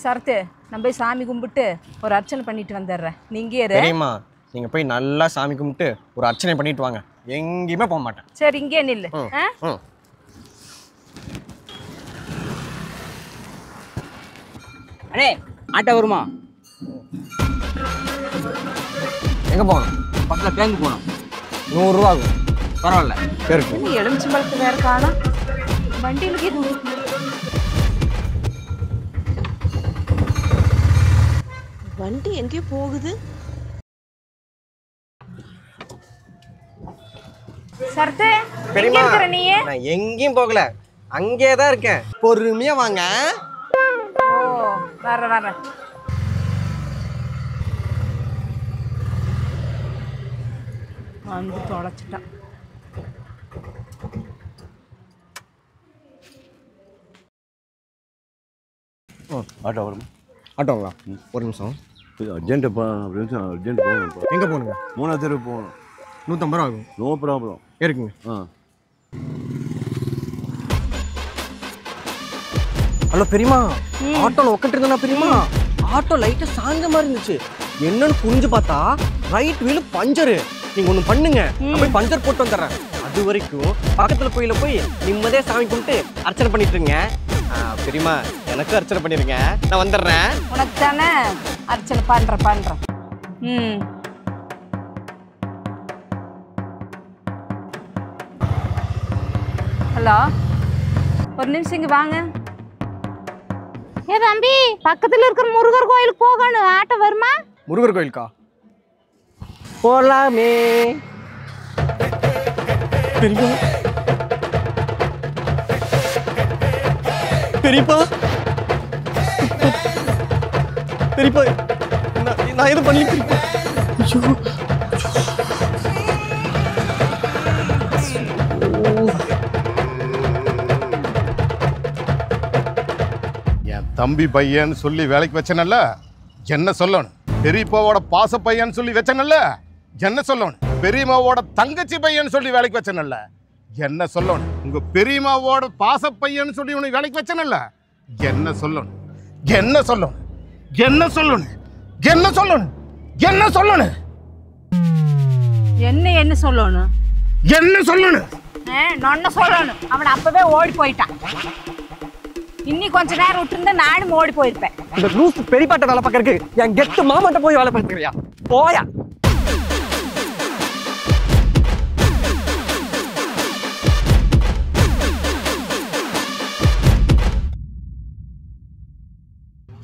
சரத்து நான் போய் சாமி கும்பிட்டு ஒரு அர்ச்சனை பண்ணிட்டு வந்துடுறேன். நீங்க தெரியுமா, நீங்க போய் நல்லா சாமி கும்பிட்டு ஒரு அர்ச்சனை பண்ணிட்டு வாங்க. எங்கேயுமே போக மாட்டேன். சரி, இங்கே நில்லு. அடே ஆட்டோ வருமா? எங்க போகணும்? பக்கத்தில் பேங்க் போகணும். 100 ரூபா ஆகும். பரவாயில்ல. இருக்கு. எலுமிச்சம்பழத்து வேற காணும். வண்டியில் வண்டி எங்கேயோ போகுது. சரத்து, பெரியமா, எங்க இருக்கற நீ? நான் எங்கேயும் போகல, அங்கே தான் இருக்கேன். பொறுமையா வாங்க. ஓ, வர வந்து தொலைச்சிட்டான். ஆட்டோ வருமா? ஆட்டோங்களா? ஒரு நிமிஷம். அர்ஜென்ட் அர்ஜென்ட் போகணும். எங்கே போகணுங்க? 3ஆவது தெரு போகணும். 150 ரூபா ஆகும். No problem. இருக்குங்க. ஹலோ பெரியமா, ஆட்டோல உட்காந்துட்டு இருந்தா பெரியமா, ஆட்டோ லைட்டா சாஞ்ச மாதிரி இருந்துச்சு. என்னன்னு புரிஞ்சு பார்த்தா ரைட் வீலு பஞ்சரு. நீங்க ஒண்ணு பண்ணுங்க, நான் போய் பஞ்சர் போட்டு வந்துடுறேன். அது வரைக்கும் பக்கத்துல கோயில போய் நிம்மதியா சாமி கும்பிட்டு அர்ச்சனை பண்ணிட்டு இருங்க. பெரியமா, எனக்கு அர்ச்சனை பண்ணிருங்க, நான் வந்துடுறேன். உனக்கு தானே அர்ச்சனை பண்றேன். ஹலோ, ஒரு நிமிஷம் இங்க வாங்க. தம்பி, பக்கத்துல இருக்கிற முருகர் கோயிலுக்கு போகணும். ஆட்டோ வருமா? முருகர் கோயிலுக்கா? போலாமே. பெரியப்பா நான் எதுவும் பண்ணி என் தம்பி பையன்னு சொல்லி வேலைக்கு வச்சனல்ல, என்ன சொல்லணும்? பெரியப்பாவோட பாச பையன்னு சொல்லி வச்சனல்ல, என்ன சொல்லணும்? பெரியம்மாவோட தங்கச்சி பையன்னு சொல்லி வேலைக்கு வச்சனல்ல, என்ன சொல்லணும்? உங்க பெரியம்மாவோட பாச பையன்னு சொல்லி உனக்கு வேலைக்கு வச்சனல்ல, என்ன சொல்லணும்? என்ன சொல்லணும்? என்ன சொல்லணும்? என்ன சொல்லணும்? என்ன சொல்லணும்? என்ன சொல்லணும்? என்ன சொல்லணும்? நொன்ன சொல்லணும். அவன் அப்பவே ஓடி போயிட்டான். இன்னி கொஞ்ச நேரம் விட்டுருந்தா நானும் ஓடி போயிருப்பேன். இந்த லூஸ் பெரியப்பாட்ட வேலை பார்க்கறதுக்கு என் கெத்து மாமாட்ட போய் வேலை பார்க்கறியா? போயா.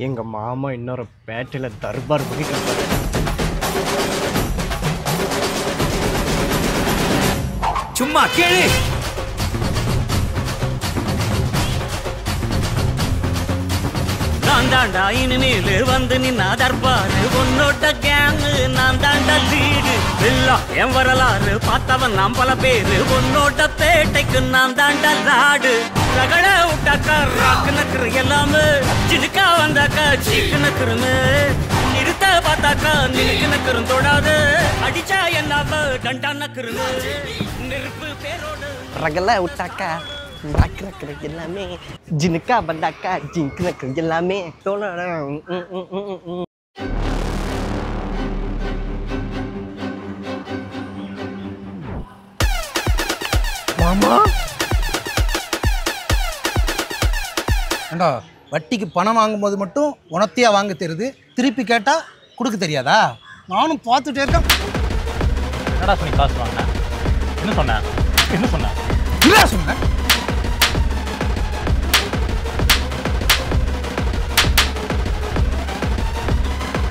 எங்க மாமா இன்னொரு பேட்டையில தர்பார் பண்ணிட்டு இருப்பாரு. சும்மா கேளு. நான் தாண்டா இனிமேலு வந்து நின்னா தர்பாரு, உன்னோட கேங்கு நான் தாண்டா லீடு. எல்லாம் என் வரலாறு பார்த்தவன் நாம் பல பேரு, உன்னோட பேட்டைக்கு நான் தாண்டா லாடு. ரகட விட்டாக்கா ராக்கு நக்குறு எல்லாமே, சினுக்கா வந்தாக்கா சீக்கு நக்குருமே, நிறுத்த பார்த்தாக்கா நினைக்கு நக்குறும் தொடாது, அடிச்சா என்னாவ டண்டா நக்குருமே, நெருப்பு பேரோடு ரகல விட்டாக்கா ராக்கு நக்குறு எல்லாமே, ஜினுக்கா வந்தாக்கா ஜிங்கு நக்குறு எல்லாமே. மாமா, ஏண்டா வட்டிக்கு பணம் வாங்கும்போது மட்டும் உனத்தையா வாங்க தெரியுது, திருப்பி கேட்டால் கொடுக்க தெரியாதா? நானும் பார்த்துட்டே இருக்கேன். என்னடா சொல்லி காசு வாங்கினேன்? என்ன சொன்னேன்? இல்லை சொன்னேன்.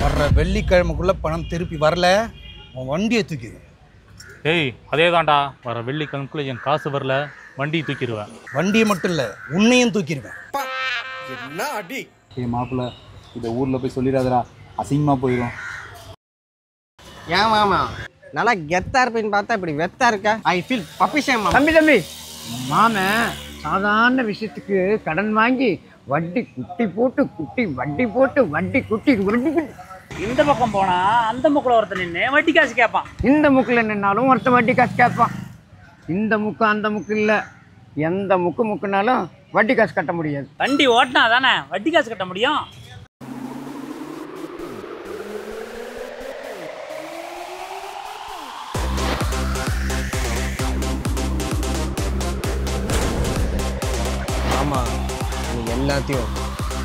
வர்ற வெள்ளிக்கிழமைக்குள்ள பணம் திருப்பி வரல, உன் வண்டியை தூக்கிடு. ஏய், அதே தான்டா, வர வெள்ளிக்கிழமைக்குள்ள என் காசு வரல, வண்டியை தூக்கிடுவேன். வண்டியை மட்டும் இல்லை, உன்னையும் தூக்கிடுவேன். என்ன அடி? ஏய் மாப்பிள்ள, இதை ஊரில் போய் சொல்லிடாதடா, அசிங்கமாக போயிடும். ஏன் மாமா நல்லா கெத்தா இருப்பேன்னு பார்த்தா இப்படி வெத்தா இருக்க. ஐ ஃபீல் பப்பிஷேம் மாமா. தம்பி மாமன் சாதாரண விஷயத்துக்கு கடன் வாங்கி வட்டி குட்டி போட்டு குட்டி வட்டி போட்டு வட்டி குட்டி குட்டி இந்த பக்கம் போனா அந்த முக்குல ஒருத்தர் நின்று வட்டி காசு கேட்பான். இந்த முக்கில் நின்னாலும் ஒருத்தன் வட்டி காசு கேட்பான். இந்த முக்கு அந்த முக்கு இல்லை, எந்த முக்குனாலும் வட்டி காசு கட்ட முடியாது. வண்டி ஓட்டினா தானே வட்டி காசு கட்ட முடியும். ஆமா நீ எல்லாத்தையும்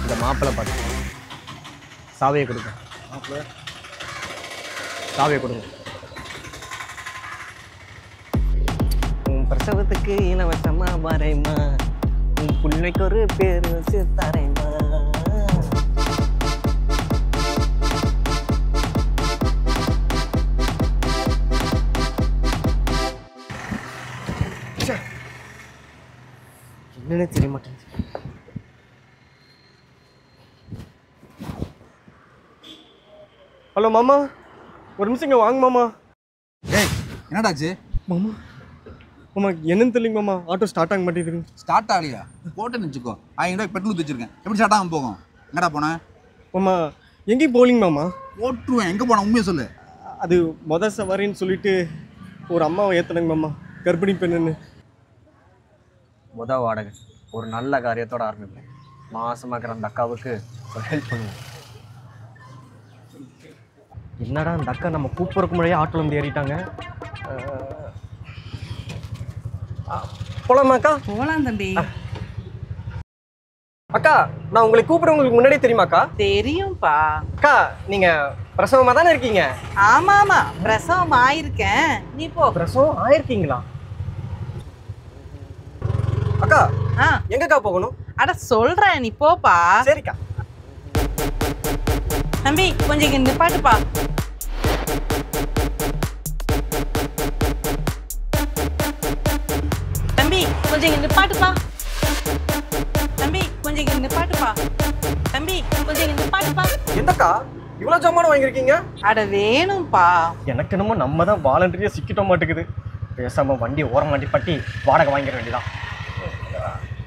இந்த மாப்பிள்ளை பார்த்து சாவியை கொடுங்க. சாவியை கொடுங்க. உன் பிரசவத்துக்கு இலவசமா வரைமா, உன் பிள்ளைக்கு ஒரு பேர் வச்சு தரைமா. என்னன்னு தெரிய மாட்டேங்குது. ஹலோ மாமா, ஒரு நிமிஷம் இங்கே வாங்க மாமா. ஏய் என்னடாச்சு மாமா மாமா என்னன்னு தெரியல மாமா, ஆட்டோ ஸ்டார்ட் ஆக மாட்டேங்குது. ஸ்டார்ட் ஆகலையா? போட்டு நினச்சிக்கோ. 1000 ரூபாய்க்கு பெட்ரோல் வச்சிருக்கேன். எப்படி ஸ்டார்ட் ஆகாம போகும்? எங்கடா போனேன்? மாமா எங்கேயும் போலிங்க மாமா. போட்டுருவேன். எங்கே போனேன் உண்மையை சொல்லு. அது மொதல் சவாரின்னு சொல்லிட்டு ஒரு அம்மாவை ஏற்றுனாங்க மாமா, கர்ப்பிணி பெண்ணுன்னு. முதல் வாடகை ஒரு நல்ல காரியத்தோட ஆரம்பிப்பேன். மாசமாக்குற அந்த அக்காவுக்கு ஒரு ஹெல்ப் பண்ணுவோம். என்னடா அந்த அக்கா நம்ம கூப்பிட்றக்கு முன்னாடியே ஆட்டோல வந்து ஏறிட்டாங்க. போலாமாக்கா? போலாம் தம்பி. அக்கா நான் உங்களை கூப்பிட உங்களுக்கு முன்னாடியே தெரியுமாக்கா? தெரியும்பா. அக்கா நீங்க பிரசவமா தானே இருக்கீங்க? ஆமா ஆமா பிரசவம் ஆயிருக்கேன். நீ போ. பிரசவம் ஆயிருக்கீங்களா? அக்கா எங்கக்கா போகணும்? அட சொல்றேன் நீ போப்பா. சரிக்கா. தம்பி கொஞ்சம் இங்க நிப்பாட்டுப்பா. தம்பி கொஞ்சம் இங்க நிப்பாட்டுப்பா. தம்பி கொஞ்சம் இங்க நிப்பாட்டுப்பா. தம்பி கொஞ்சம் இங்க நிப்பாட்டுப்பா. எந்தக்கா இவ்வளவு ஜாமான் வாங்கிருக்கீங்க? அட வேணும்பா. எனக்கு என்னமோ நம்ம தான் வாலண்டரியா சிக்கிட்ட மாட்டேங்குது. பேசாம வண்டி ஓரம் மாட்டி பட்டி வாடகை வாங்கிட வேண்டியதான்.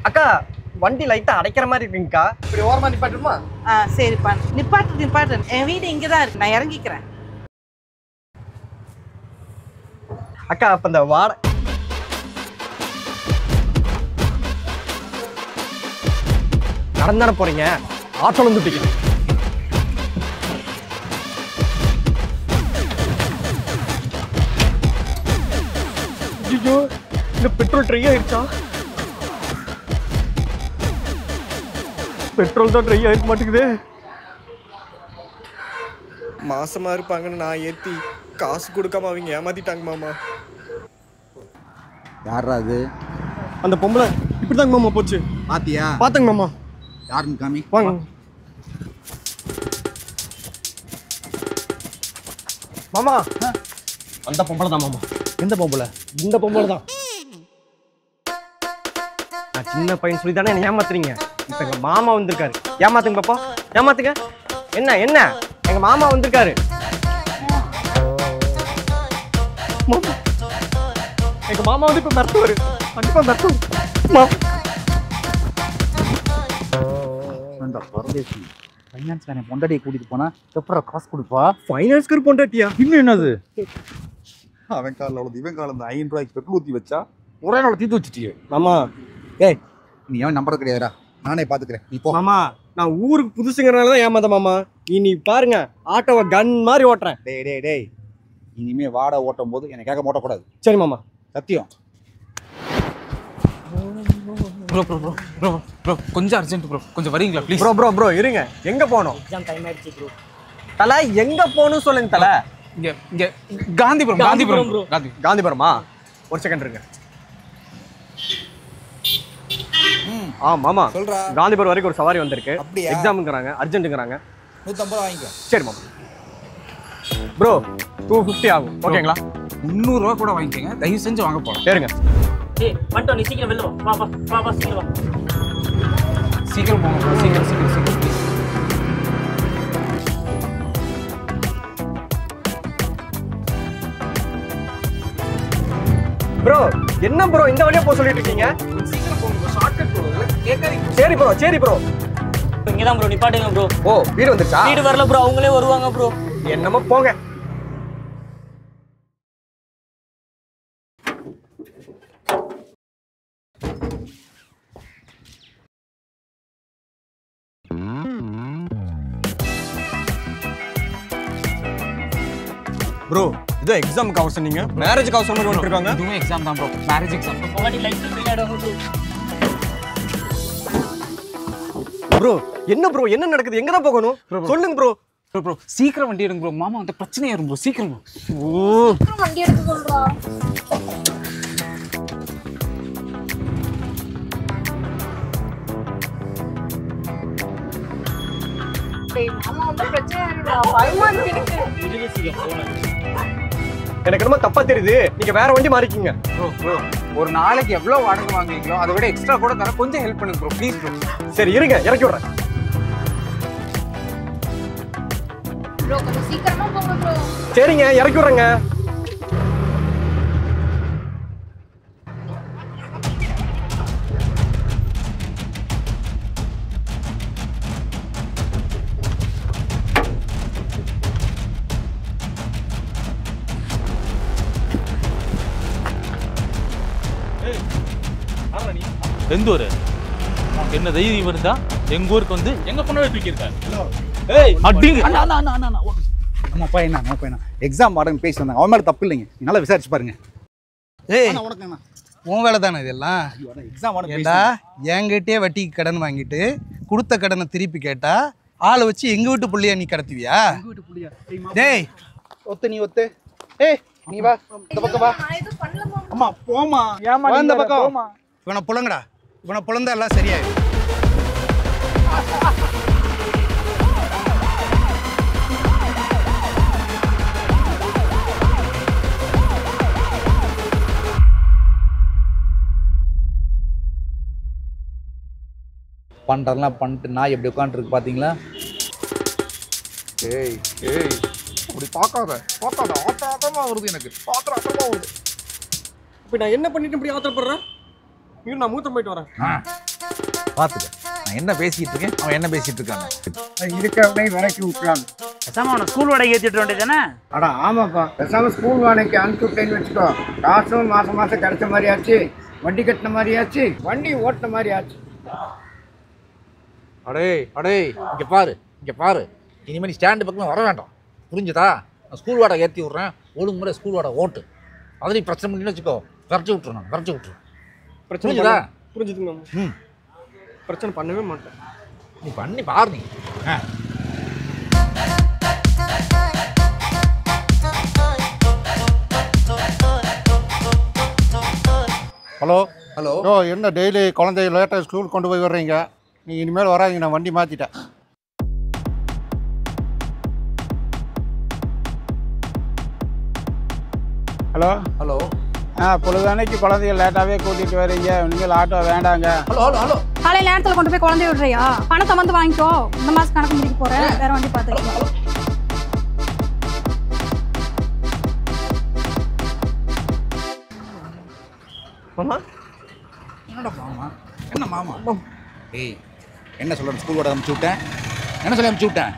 அக்கா வண்டி லைட்டா அடைக்கிற மாதிரி இருக்குங்கக்கா, இப்படி ஓரமா நிப்பாட்டுமா? சரிப்பா நிப்பாட்டு. என் வீடு இங்கதான் இருக்கு, நான் இறங்கிக்கிறேன். அக்கா அப்ப இந்த நடந்தானே போறீங்க, ஆட்டோல வந்துட்டீங்க. ஐயோ இந்த பெட்ரோல் ட்ரை ஆயிடுச்சா? பெட்ரோல் தான் ட்ரை ஆயிருக்க மாட்டேங்குது. மாசமா இருப்பாங்கன்னு நான் ஏத்தி காசு கொடுக்காம அவங்க ஏமாத்திட்டாங்க மாமா. யாரா அது? அந்த பொம்பளை இப்படிதாங்க மாமா போச்சு. பாத்தியா? பாத்தங்க மாமா. யாருன்னு காமி. வாங்க மாமா. அந்த பொம்பளை தான் மாமா. எந்த பொம்பளை? இந்த பொம்பளை தான். நான் சின்ன பையன் சொல்லி தானே என்ன ஏமாத்துறீங்க. இப்ப எங்க மாமா வந்திருக்காரு. ஏமாத்துங்க பாப்பா, ஏமாத்துங்க. என்ன என்ன எங்க மாமா வந்திருக்காரு. எங்க மாமா வந்து இப்ப மருத்துவர். கண்டிப்பா மருத்துவர். பரதேசி ஃபைனான்ஸ் வேணே பொண்டாட்டியை கூட்டிட்டு போனா எப்பறம் காசு கொடுப்பா? ஃபைனான்ஸ்க்கு பொண்டாட்டியா? இன்னும் என்னது? அவன் காலில் அவ்வளோ இவன் காலம் 500 ரூபாய்க்கு பெட்ரோல் ஊற்றி வச்சா ஒரே நாள் தீர்த்து வச்சுட்டியே மாமா. ஏய் நீ அவன் நம்புறது கிடையாதுடா, நானே பார்த்துக்கிறேன். நீ போ. மாமா நான் ஊருக்கு புதுசுங்கிறனால தான் ஏமாத்த மாமா. இனி பாருங்க ஆட்டோவை கன் மாதிரி ஓட்டுறேன். டேய் இனிமே வாடகை ஓட்டும் போது என்னை கேட்க ஓட்டக்கூடாது. சரி மாமா. சத்தியம். ப்ரோ கொஞ்சம் அர்ஜென்ட் ப்ரோ, கொஞ்சம் வரீங்களா ப்ளீஸ்? ப்ரோ இருங்க. எங்க போகணும்? எக்ஸாம் டைம் ஆயிடுச்சு ப்ரோ. தலை எங்க போகணும் சொல்லுங்க தலை. இங்க காந்திபுரம் ப்ரோ. காந்திபுரமா? ஒரு செகண்ட் இருங்க. மாமா சொல்றா. காந்திபுரம் வரைக்கும் ஒரு சவாரி வந்திருக்கு. அப்படியா? எக்ஸாமுங்கிறாங்க, அர்ஜென்ட்டுங்கிறாங்க. 150 ரூபா வாங்கிக்கோ. சரி மாமா. ப்ரோ 250 ஆகும் ஓகேங்களா? 300 ரூபா கூட வாங்கிக்கோங்க, தயவு செஞ்சு வாங்க போலாம். சரிங்க. ஏய் வந்துட்டோம், நீ சீக்கிரம் வெளில வா. வா சீக்கிரம் வா. சீக்கிரம் போங்க ப்ரோ, சீக்கிரம் ப்ளீஸ். ப்ரோ என்ன ப்ரோ இந்த வழியா போக சொல்லிட்டு இருக்கீங்க? சீக்கிரம் போங்க ப்ரோ, ஷார்ட்கட் ப்ரோ. கேட்காதீங்க. சரி ப்ரோ இங்கதான் ப்ரோ நிப்பாட்டுங்க ப்ரோ. ஓ வீடு வந்துருச்சா? வீடு வரல ப்ரோ, அவங்களே வருவாங்க ப்ரோ. என்னமோ போங்க. ப்ரோ இது எக்ஸாமுக்கு அவசரம், நீங்க மேரேஜுக்கு அவசரம் கொண்டு இருக்காங்க. இதுவும் எக்ஸாம் தான் ப்ரோ, மேரேஜ் எக்ஸாம். முன்னாடி லைட் விளையாடுவாங்க ப்ரோ. ப்ரோ என்ன ப்ரோ என்ன நடக்குது? எங்க தான் போகணும் சொல்லுங்க ப்ரோ. ப்ரோ சீக்கிரம் வண்டி எடுங்க ப்ரோ, மாமா வந்து பிரச்சனை ஆயிரும் ப்ரோ. சீக்கிரம் வண்டி எடுக்க சொல்றா. மாமா வந்து பிரச்சனை ஆயிடும்டா. பயமா இருக்கு எனக்கு. எனக்கு என்னமோ தப்பா தெரியுது, நீங்க வேற வண்டி மாறிக்கிங்க. ப்ரோ ஒரு நாளைக்கு எவ்வளவு வாடகை வாங்குவீங்களோ அதை விட எக்ஸ்ட்ரா கூட தர, கொஞ்சம் ஹெல்ப் பண்ணுங்க ப்ரோ ப்ளீஸ் ப்ரோ. சரி இருங்க இறக்கி விடுறேன். ப்ரோ கொஞ்சம் சீக்கிரமா போங்க ப்ரோ. சரிங்க இறக்கி விடுறேங்க. எந்த ஊரு? என்ன தைரியம் இருந்தா எங்க ஊருக்கு வந்து எங்க பொண்ணு தூக்கியிருக்காரு? ஏய் அடிங்க. நம்ம பையனா எக்ஸாம் வாடகை பேசி வந்தாங்க, அவன் மேல தப்பு இல்லைங்க, நீ நல்லா விசாரிச்சு பாருங்க. ஏய் உனக்கு என்ன உன் வேலை தானே இதெல்லாம்? எக்ஸாம் வாடகை ஏண்டா என்கிட்டயே வட்டிக்கு கடன் வாங்கிட்டு கொடுத்த கடனை திருப்பி கேட்டா ஆளை வச்சு எங்க வீட்டு புள்ளையா நீ கடத்துவியா? டேய் ஒத்து நீ ஒத்து. ஏய் நீ வா இந்த பக்கம் வா. நான் எதுவும் பண்ணல மாமா. அம்மா போமா வா இந்த பக்கம். இவனை புலங்கடா, இவனை புலந்தா எல்லாம் சரியாயிடும். பண்ணுறதெல்லாம் பண்ணிட்டு நான் எப்படி உட்காந்துருக்கு பார்த்தீங்களா? ஏய் ஏய் அப்படி பார்க்காத ஆத்திரமா வருது, எனக்கு ஆத்திரமா வருது. இப்போ நான் என்ன பண்ணிட்டு இப்படி ஆத்திரப்படுறேன்? நான் மூத்தம் போயிட்டு வரேன். பார்த்துக்க நான் என்ன பேசிட்டு இருக்கேன், அவன் என்ன பேசிட்டு இருக்காங்க. இருக்கிறவனை விலைக்கு விட்டுறாங்க. பேசாம அவனை ஸ்கூல் வாடகை ஏற்றிட்டு வேண்டியதானே? அடா ஆமாப்பா, பேசாம ஸ்கூல் வாடகைக்கு அனுப்பிச்சு விட்டேன்னு வச்சுக்கோ, காசும் மாசம் கிடைச்ச மாதிரி ஆச்சு, வண்டி கட்டின மாதிரி ஆச்சு, வண்டி ஓட்டின மாதிரி ஆச்சு. அடே இங்க பாரு இனிமேல் ஸ்டாண்டு பக்கமே வர வேண்டாம், புரிஞ்சுதா? நான் ஸ்கூல் வாடகை ஏற்றி விட்றேன், ஒழுங்கு முறை ஸ்கூல் வாடகை ஓட்டு. அதில் பிரச்சனை பண்ணின்னு வச்சுக்கோ, விரட்டி விட்டுறேன். பிரச்சனை புரிஞ்சுதுங்க. பிரச்சனை பண்ணவே மாட்டேன். நீ பண்ணி பாரு. நீ ஹலோ ஹலோ. என்ன டெய்லி குழந்தைய லேட்டாக ஸ்கூல் கொண்டு போய் வர்றீங்க? நீ இனிமேல் வராங்க, நான் வண்டி மாற்றிட்டேன். Hello hello. பொழுதானைக்கு குழந்தைய லேட்டாகவே கூட்டிகிட்டு வரீங்க, இனிமேல் ஆட்டோ வேண்டாங்க. ஹலோ காலையில நேரத்துல கொண்டு போய் குழந்தைய விடுறியா? பணத்தை வந்து வாங்கிக்கோ, இந்த மாசம் கணக்கு முடிக்க போறேன், வேற வண்டி பார்த்துக்கலாம். மாமா என்னடா மாமா? என்ன மாமா? ஏய் என்ன சொல்கிறேன், ஸ்கூல் வாடகை அனுப்பிச்சு விட்டேன், என்ன சொல்லி அனுப்பிச்சு விட்டேன்?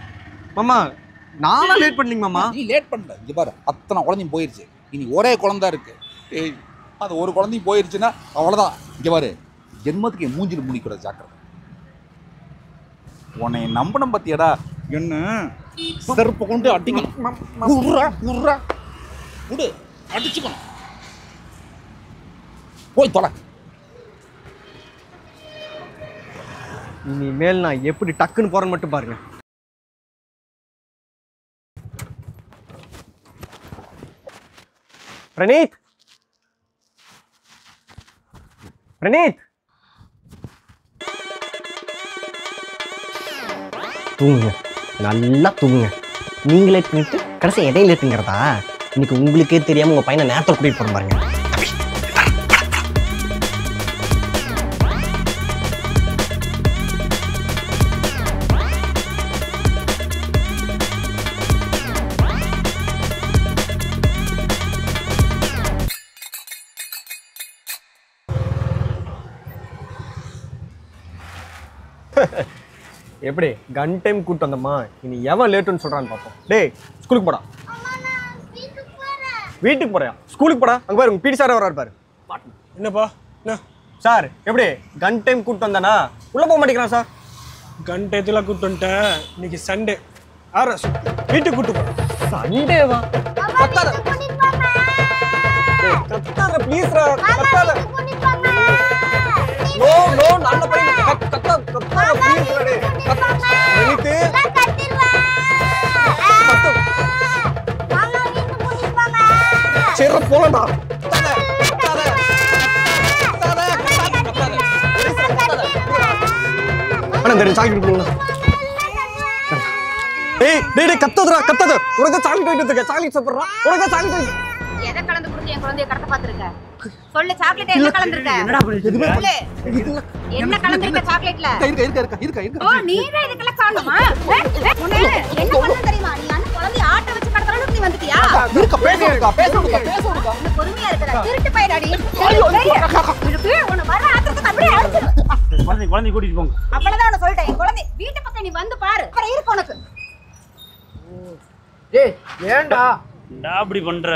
மாமா நானும் லேட் பண்ணீங்க மாமா. நீ லேட் பண்ணல, இங்கே பாரு அத்தனை குழந்தையும் போயிடுச்சு, இனி ஒரே குழந்தை இருக்கு. ஏய் அது ஒரு குழந்தையும் போயிடுச்சுன்னா அவ்வளோதான். இங்கே பாரு ஜென்மத்துக்கு என் மூஞ்சில் முடிக்கூடாது, ஜாக்கிரதை. உன்னை நம்பணும் பத்தியடா, என்ன செருப்பை கொண்டு அடிக்கணும், விடு அடிச்சுக்கணும், போய் தொலை. இனிமேல் நான் எப்படி டக்குன்னு போறேன்னு மட்டும் பாருங்க. பிரணீத் தூங்குங்க, நல்லா தூங்குங்க. நீங்களே பண்ணிட்டு கடைசி இடையில இருக்குங்கிறதா? இன்னைக்கு உங்களுக்கே தெரியாம உங்க பையனை நேரத்தை கூட்டிட்டு போற பாருங்க. எப்படி கன் டைம் கூட்டு வந்தம்மா இனி எவன் லேட்டுன்னு சொல்றான்னு பார்ப்போம். டேய் ஸ்கூலுக்கு போடா. வீட்டுக்கு போறியா? ஸ்கூலுக்கு போடா. அங்க பாரு உங்க பிடி சார் வராரு பாரு. என்னப்பா என்ன சார் எப்படி கன் டைம் கூட்டு வந்தானா உள்ள போக மாட்டேங்கிறான் சார். கன் டயத்தில் கூப்பிட்டு வந்துட்டேன். இன்னைக்கு சண்டே ஆர்எஸ் வீட்டுக்கு கூட்டு போறேன். சண்டேவா? கத்தாத ப்ளீஸ் கத்தாத. நோ நோ நல்ல பையன் கத்தாத ப்ளீஸ் டேய் எனக்கு சரி போலடா. அண்ணா இந்த சாக்லேட் கொடுங்க. டேய் டேய் கத்தாதடா கத்தாத. உனக்கு சாக்லேட் வாங்கிட்டு வந்துருக்க. சாக்லேட் சாப்பிடுறா. உனக்கு சாக்லேட் எதை கலந்து கொடுத்து என் குழந்தைய கடத்த பாத்துருக்க? சொல்லு சாக்லேட் என்ன கலந்துருக்க? என்னடா பண்ணு? என்ன கலந்துருக்க சாக்லேட்ல? இருக்க ஓ நீ தான் இதுக்கெல்லாம் காரணமா? உன்னை என்ன பண்ண தெரியுமா? நீ அந்த குழந்தைய ஆட்ட வச்சு கடத்துற அளவுக்கு நீ வந்துட்டியா? இருக்க பேசுறா. நீ பொறுமையா இருக்கடா. திருட்டு பையடாடி. இருக்கு உன்னை வர ஆத்திரத்துக்கு அப்படியே அடிச்சு. குழந்தை கூட்டிட்டு போங்க. அவ்வளவுதான் உன்னை சொல்லிட்டேன். என் குழந்தை வீட்டு பக்கம் நீ வந்து பாரு. அப்புறம் இருக்கு உனக்கு. ஏய் ஏன்டா நான் அப்படி பண்ற?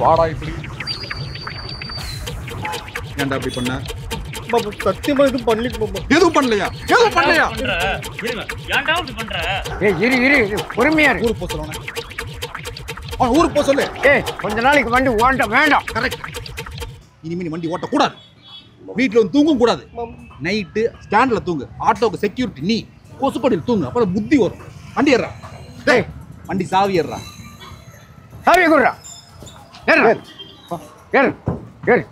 வாடா இப்படி ஏன்டா அப்படி பண்ண? பாபு சத்தியமா எதுவும் எதுவும் பண்ணலையா? இருங்க ஏன்டா அப்படி பண்ற? ஏய் இரு பொறுமையா இரு. ஊருக்கு போக சொல்லுவானே. ஊருக்கு போக சொல்லு. ஏய் கொஞ்ச நாளைக்கு வண்டி ஓட்ட வேண்டாம். கரெக்ட். இனிமே நீ வண்டி ஓட்டக்கூடாது. வீட்டில் வந்து தூங்கவும் கூடாது. நைட்டு ஸ்டாண்டில் தூங்கு. ஆட்டோக்கு செக்யூரிட்டி நீ. கொசுப்படியில் தூங்கு. அப்போ புத்தி வரும். வண்டி ஏறா. டேய் வண்டி சாவி ஏறா. சாவியை கொடுறா. ஏறு ஏறு ஏறு.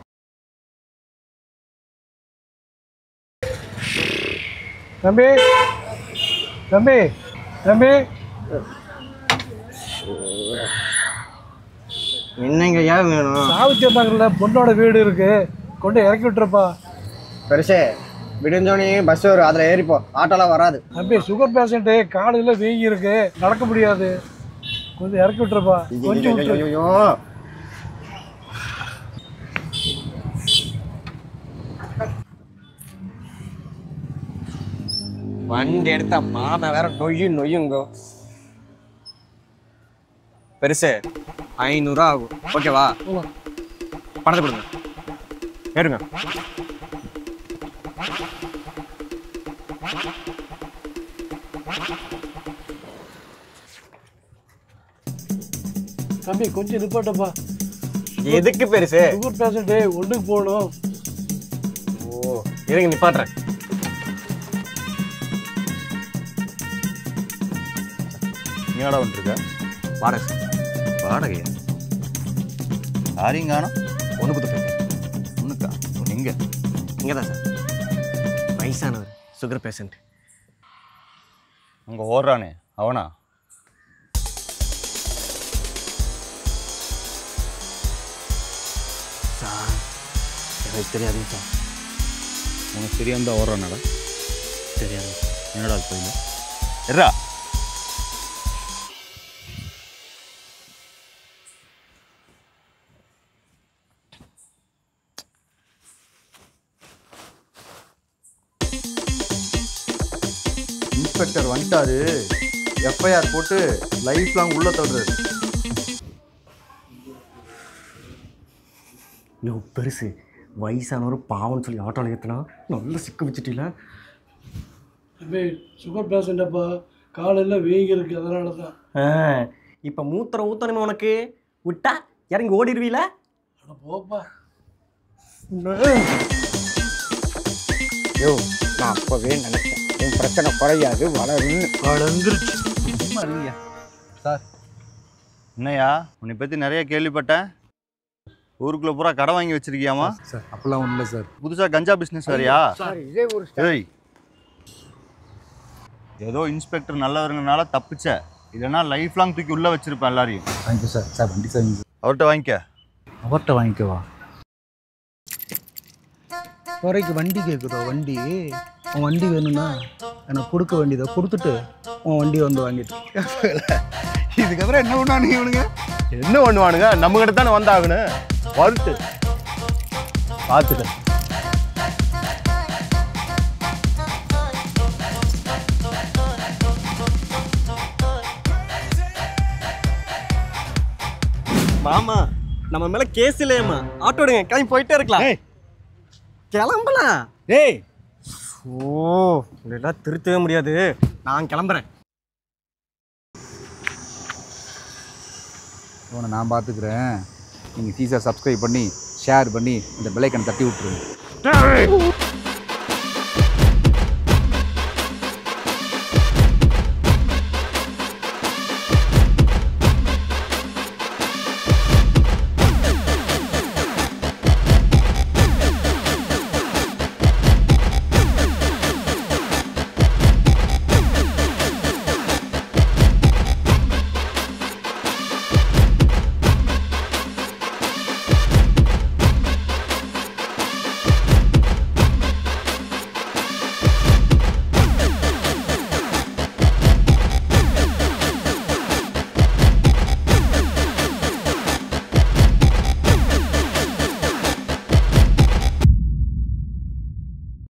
தம்பி தம்பி தம்பி என்னங்க ஏன் வேணும்? சாவித்திய நகர்ல பொண்ணோட வீடு இருக்கு, கொண்டு இறக்கி விட்டுருப்பா. பெருசே விடிஞ்சோனே பஸ் வரும், அதில் ஏறிப்போ. ஆட்டோலாம் வராது. தம்பி சுகர் பேஷண்ட்டு காலையில் வீங்கி இருக்கு, நடக்க முடியாது, கொஞ்சம் இறக்கி விட்டுருப்பா. கொஞ்சம் ஐயோ வண்டி எடுத்தா மாமா வேற நொய்யுங்கோ. பெருசு 500 ஆகும், ஓகேவா? பணத்தை கொடுங்க, ஏறுங்க. தம்பி கொஞ்சம் நிப்பாட்டப்பா. எதுக்கு பெருசு? சுகர் பேஷண்ட்டு ஒன்றுக்கு போகணும். ஓ இருங்க நிப்பாட்டுறேன். நீடா வந்துருக்க? வாடகை வாடகையா? யாரையும் காணோம். ஒன்று கொடுத்துருக்கேன். ஒன்றுக்கா? எங்கே? இங்கே தான் சார். வயசானவர், சுகர் பேஷண்ட். அங்கே ஓடுறானே அவனா? சார் எனக்கு தெரியாதுங்க சார். உனக்கு தெரியாம தான் ஓடுறானடா? தெரியாது. என்னடா அது போயில எர்ரா. இன்ஸ்பெக்டர் வந்துட்டாரு, எஃப்ஐஆர் போட்டு லைஃப் லாங் உள்ள தள்ளுறாரு. யோ பெருசு, வயசானவர் பாவம்னு சொல்லி ஆட்டோவில் ஏற்றினா நல்லா சிக்க வச்சுட்டீங்களா? தம்பி சுகர் பேஷண்ட்டப்பா, காலையில் வீங்கி இருக்கு, அதனால தான். இப்போ மூத்திரம் ஊற்றணுமே உனக்கு, விட்டா இறங்கி ஓடிடுவீல? போப்பா. யோ நான் அப்போவே நினைச்சேன் உன் பிரச்சனை குறையாது, வளர்ந்துருச்சு. சார் என்னையா உன்னை பற்றி நிறைய கேள்விப்பட்டேன். ஊருக்குள்ள பூரா கடை வாங்கி வச்சிருக்கியாமா? சார் அப்பெல்லாம் ஒன்றும் இல்லை சார். புதுசாக கஞ்சா பிஸ்னஸ் வேறையா? இதே ஒரு ஏய் ஏதோ இன்ஸ்பெக்டர் நல்லவருங்கனால தப்பிச்ச, இல்லைன்னா லைஃப் லாங் தூக்கி உள்ளே வச்சிருப்பேன் எல்லாரையும். வாங்கிக்கோ சார். சார் வண்டி சார் அவர்கிட்ட வாங்கிக்க. அவர்கிட்ட வாங்கிக்கவா? குறைக்கு வண்டி கேட்குறோம். வண்டி உன் வண்டி வேணும்னா எனக்கு கொடுக்க வேண்டியதை கொடுத்துட்டு உன் வண்டி வந்து வாங்கிட்டு இதுக்கப்புறம் என்ன பண்ணுவானுங்க இவனுங்க? என்ன பண்ணுவானுங்க? நம்ம கிட்ட தானே வந்தாகணும். வந்துட்டு பார்த்துக்க. மாமா நம்ம மேல கேஸ் இல்லையம்மா. ஆட்டோ எடுங்க, கிளம்பி போயிட்டே இருக்கலாம். கிளம்பலாம். டேய் ஓ இதெல்லாம் திருத்தவே முடியாது. நான் கிளம்புறேன். உன்னை நான் பார்த்துக்கிறேன். நீங்கள் சீசா சப்ஸ்கிரைப் பண்ணி ஷேர் பண்ணி இந்த பெல் ஐக்கனை தட்டி விட்டுருங்க.